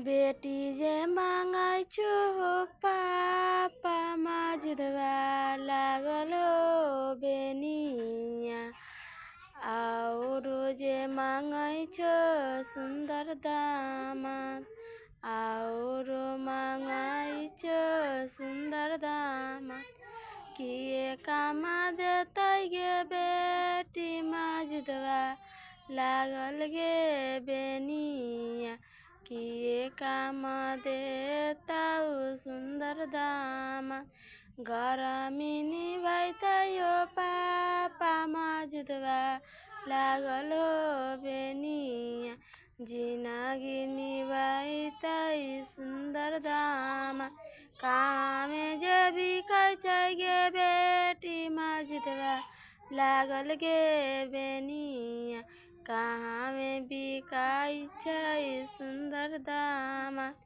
बेटी जे मांगै छो पापा माजुदवा लागल हो बेनिया औरो जे मांगै छो सुंदर दामाद औरो मांगै छो सुंदर दामाद किए कामा देतै गे बेटी माजुदवा लागल गे बेनिया किए कामा देतौ सुंदर दामाद गरमिनी भैतै पापा माजुदवा लागल हो बेनिया जिनगी निभैतै सुंदर दामाद कामे जे बिकै छै गे बेटी माजुदवा लागल गे बेनिया कहाँ में बिकाई छै सुंदर दामाद।